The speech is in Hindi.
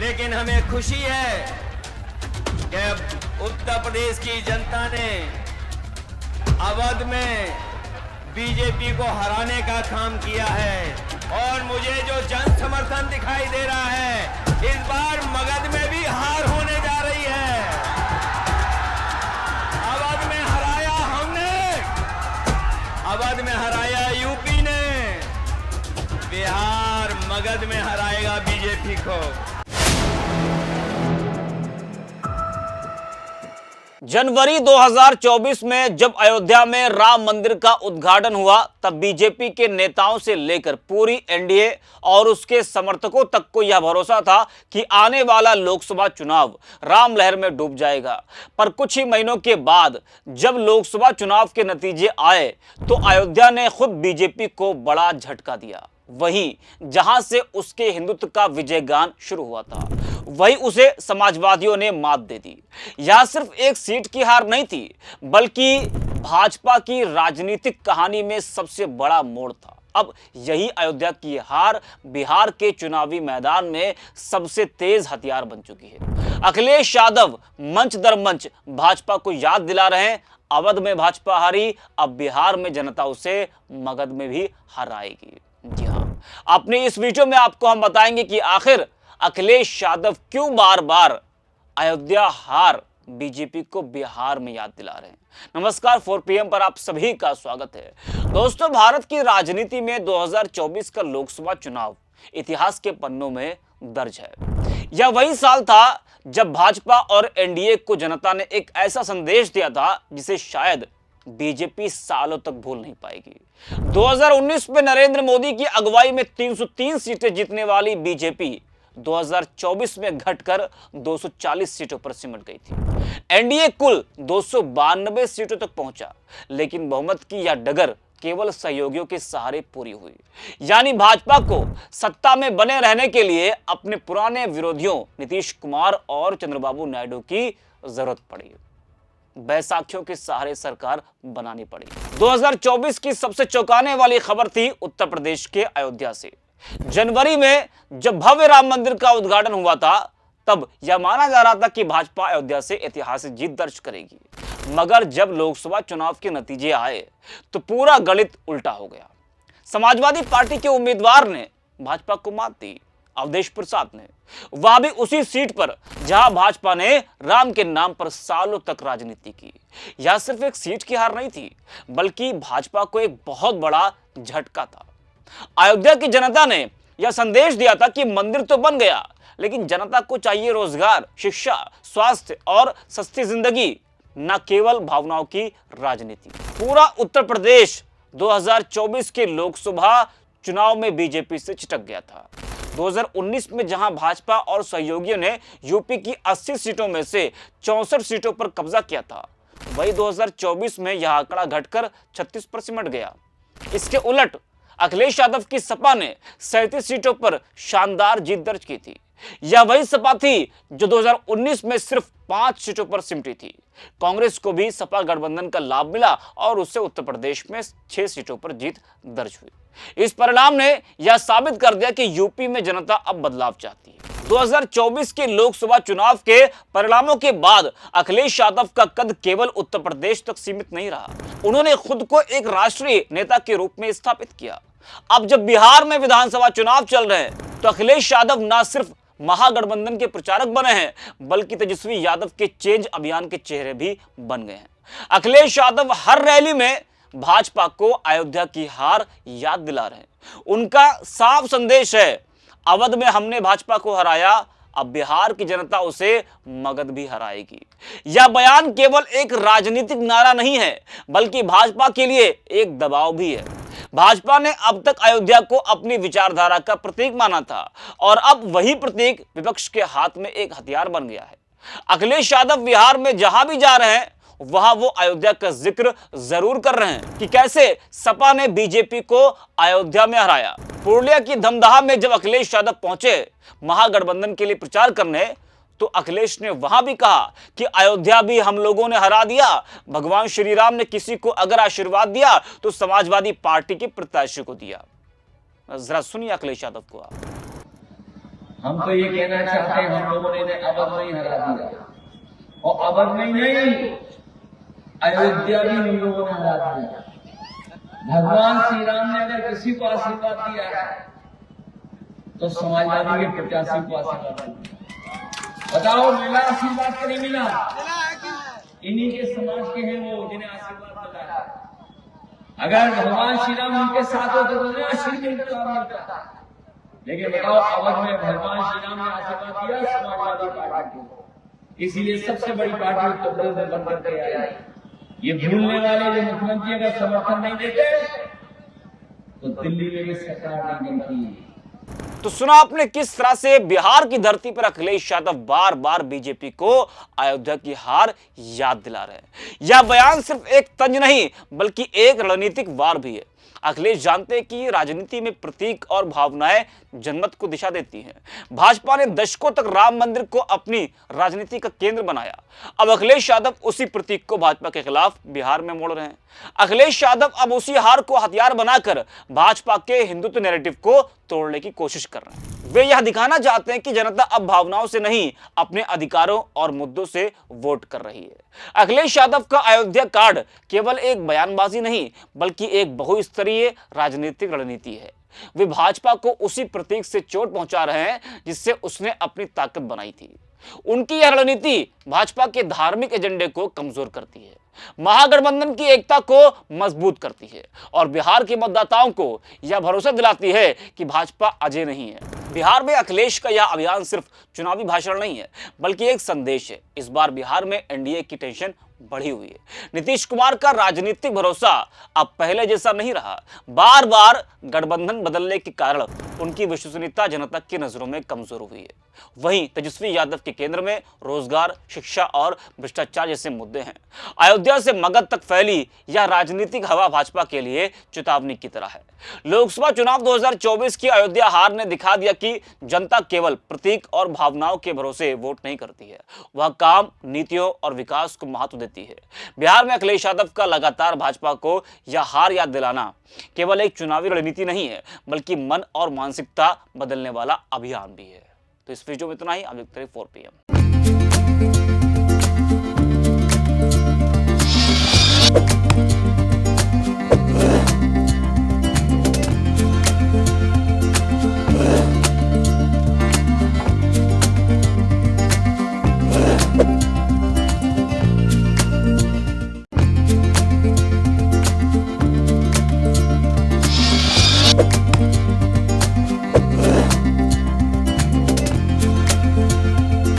लेकिन हमें खुशी है कि अब उत्तर प्रदेश की जनता ने अवध में बीजेपी को हराने का काम किया है और मुझे जो जन समर्थन दिखाई दे रहा है, इस बार मगध में भी हार होने जा रही है। अवध में हराया हमने, अवध में हराया यूपी ने, बिहार मगध में हराएगा बीजेपी को। जनवरी 2024 में जब अयोध्या में राम मंदिर का उद्घाटन हुआ, तब बीजेपी के नेताओं से लेकर पूरी एनडीए और उसके समर्थकों तक को यह भरोसा था कि आने वाला लोकसभा चुनाव राम लहर में डूब जाएगा। पर कुछ ही महीनों के बाद जब लोकसभा चुनाव के नतीजे आए तो अयोध्या ने खुद बीजेपी को बड़ा झटका दिया। वहीं जहां से उसके हिंदुत्व का विजय गान शुरू हुआ था, वही उसे समाजवादियों ने मात दे दी। यह सिर्फ एक सीट की हार नहीं थी, बल्कि भाजपा की राजनीतिक कहानी में सबसे बड़ा मोड़ था। अब यही अयोध्या की हार बिहार के चुनावी मैदान में सबसे तेज हथियार बन चुकी है। अखिलेश यादव मंच दर मंच भाजपा को याद दिला रहे हैं, अवध में भाजपा हारी, अब बिहार में जनता उसे मगध में भी हराएगी। जी हाँ, अपने इस वीडियो में आपको हम बताएंगे कि आखिर अखिलेश यादव क्यों बार बार अयोध्या हार बीजेपी को बिहार में याद दिला रहे हैं। नमस्कार, 4 PM पर आप सभी का स्वागत है। दोस्तों, भारत की राजनीति में 2024 का लोकसभा चुनाव इतिहास के पन्नों में दर्ज है। यह वही साल था जब भाजपा और एनडीए को जनता ने एक ऐसा संदेश दिया था जिसे शायद बीजेपी सालों तक भूल नहीं पाएगी। 2019 में नरेंद्र मोदी की अगुवाई में 303 सीटें जीतने वाली बीजेपी 2024 में घटकर 240 सीटों पर सिमट गई थी। एनडीए कुल 292 सीटों तक पहुंचा, लेकिन बहुमत की यह डगर केवल सहयोगियों के सहारे पूरी हुई। यानी भाजपा को सत्ता में बने रहने के लिए अपने पुराने विरोधियों नीतीश कुमार और चंद्रबाबू नायडू की जरूरत पड़ी। बैसाखियों के सहारे सरकार बनानी पड़ी। 2024 की सबसे चौंकाने वाली खबर थी उत्तर प्रदेश के अयोध्या से। जनवरी में जब भव्य राम मंदिर का उद्घाटन हुआ था, तब यह माना जा रहा था कि भाजपा अयोध्या से ऐतिहासिक जीत दर्ज करेगी। मगर जब लोकसभा चुनाव के नतीजे आए तो पूरा गणित उल्टा हो गया। समाजवादी पार्टी के उम्मीदवार ने भाजपा को मात दी, अवधेश प्रसाद ने, वह भी उसी सीट पर जहां भाजपा ने राम के नाम पर सालों तक राजनीति की। यह सिर्फ एक सीट की हार नहीं थी, बल्कि भाजपा को एक बहुत बड़ा झटका था। अयोध्या की जनता ने यह संदेश दिया था कि मंदिर तो बन गया, लेकिन जनता को चाहिए रोजगार, शिक्षा, स्वास्थ्य और सस्ती जिंदगी, न केवल भावनाओं की राजनीति। पूरा उत्तर प्रदेश 2024 के लोकसभा चुनाव में बीजेपी से चिटक गया था। 2019 में जहां भाजपा और सहयोगियों ने यूपी की 80 सीटों में से 64 सीटों पर कब्जा किया था, वही 2024 में यह आंकड़ा घटकर 36 पर सिमट गया। इसके उलट अखिलेश यादव की सपा ने 37 सीटों पर शानदार जीत दर्ज की थी। यह वही सपा थी जो 2019 में सिर्फ 5 सीटों पर सिमटी थी। कांग्रेस को भी सपा गठबंधन का लाभ मिला और उससे उत्तर प्रदेश में 6 सीटों पर जीत दर्ज हुई। इस परिणाम ने यह साबित कर दिया कि यूपी में जनता अब बदलाव चाहती है। 2024 के लोकसभा चुनाव के परिणामों के बाद अखिलेश यादव का कद केवल उत्तर प्रदेश तक सीमित नहीं रहा, उन्होंने खुद को एक राष्ट्रीय नेता के रूप में स्थापित किया। अब जब बिहार में विधानसभा चुनाव चल रहे हैं तो अखिलेश यादव न सिर्फ महागठबंधन के प्रचारक बने हैं, बल्कि तेजस्वी यादव के चेंज अभियान के चेहरे भी बन गए हैं। अखिलेश यादव हर रैली में भाजपा को अयोध्या की हार याद दिला रहे हैं। उनका साफ संदेश है, अवध में हमने भाजपा को हराया, अब बिहार की जनता उसे मगध भी हराएगी। यह बयान केवल एक राजनीतिक नारा नहीं है, बल्कि भाजपा के लिए एक दबाव भी है। भाजपा ने अब तक अयोध्या को अपनी विचारधारा का प्रतीक माना था और अब वही प्रतीक विपक्ष के हाथ में एक हथियार बन गया है। अखिलेश यादव बिहार में जहां भी जा रहे हैं, वहां वो अयोध्या का जिक्र जरूर कर रहे हैं कि कैसे सपा ने बीजेपी को अयोध्या में हराया। पूर्णिया की धमदाहा में जब अखिलेश यादव पहुंचे महागठबंधन के लिए प्रचार करने, तो अखिलेश ने वहां भी कहा कि अयोध्या भी हम लोगों ने हरा दिया। भगवान श्री राम ने किसी को अगर आशीर्वाद दिया तो समाजवादी पार्टी के प्रत्याशी को दिया। जरा सुनिए अखिलेश यादव को आप। हम तो ये कहना चाहते हैं, हम लोगों ने अवध में ही हरा दिया, और अवध में नहीं, अयोध्या भी हम लोगों ने हरा दिया। भगवान श्री राम ने अगर किसी को आशीर्वाद दिया है तो समाजवादी के 85 को आशीर्वाद दिया। बताओ मिला आशीर्वाद के नहीं मिला? इन्हीं के समाज के हैं वो जिन्हें आशीर्वाद मिला। अगर भगवान श्री राम उनके साथ होते तो उन्हें आशीर्वाद मिलता। लेकिन बताओ अवध में भगवान श्री राम ने आशीर्वाद दिया समाजवादी पार्टी को, इसीलिए सबसे बड़ी पार्टी उत्तर प्रदेश में बन करके आई। ये भूलने वाले जो मुख्यमंत्री अगर समर्थन नहीं देते तो दिल्ली में भी सरकार नहीं बनती। तो सुना आपने किस तरह से बिहार की धरती पर अखिलेश यादव बार बार बीजेपी को अयोध्या की हार याद दिला रहे हैं। यह बयान सिर्फ एक तंज नहीं बल्कि एक रणनीतिक वार भी है। अखिलेश जानते हैं कि राजनीति में प्रतीक और भावनाएं जनमत को दिशा देती हैं। भाजपा ने दशकों तक राम मंदिर को अपनी राजनीति का केंद्र बनाया। अब अखिलेश यादव उसी प्रतीक को भाजपा के खिलाफ बिहार में मोड़ रहे हैं। अखिलेश यादव अब उसी हार को हथियार बनाकर भाजपा के हिंदुत्व नैरेटिव को तोड़ने की कोशिश कर रहे हैं। वे यह दिखाना चाहते हैं कि जनता अब भावनाओं से नहीं अपने अधिकारों और मुद्दों से वोट कर रही है। अखिलेश यादव का अयोध्या कार्ड केवल एक बयानबाजी नहीं बल्कि एक बहुस्तरीय राजनीतिक रणनीति है। वे भाजपा को उसी प्रतीक से चोट पहुंचा रहे हैं जिससे उसने अपनी ताकत बनाई थी। उनकी यह रणनीति भाजपा के धार्मिक एजेंडे को कमजोर करती है, महागठबंधन की एकता को मजबूत करती है और बिहार के मतदाताओं को यह भरोसा दिलाती है कि भाजपा अजय नहीं है। बिहार में अखिलेश का यह अभियान सिर्फ चुनावी भाषण नहीं है बल्कि एक संदेश है। इस बार बिहार में एनडीए की टेंशन बढ़ी हुई है। नीतीश कुमार का राजनीतिक भरोसा अब पहले जैसा नहीं रहा। बार बार गठबंधन बदलने के कारण उनकी विश्वसनीयता जनता की नजरों में कमजोर हुई है। वहीं तेजस्वी यादव के केंद्र में रोजगार, शिक्षा और भ्रष्टाचार जैसे मुद्दे हैं। अयोध्या से मगध तक फैली यह राजनीतिक हवा भाजपा के लिए चेतावनी की तरह है। लोकसभा चुनाव 2024 की अयोध्या हार ने दिखा दिया कि जनता केवल प्रतीक और भावनाओं के भरोसे वोट नहीं करती है, वह काम, नीतियों और विकास को महत्व देती है। बिहार में अखिलेश यादव का लगातार भाजपा को यह हार याद दिलाना केवल एक चुनावी रणनीति नहीं है बल्कि मन और मानसिकता बदलने वाला अभियान भी है। तो इस वीडियो में इतना ही। आप देखते रहिए 4 PM।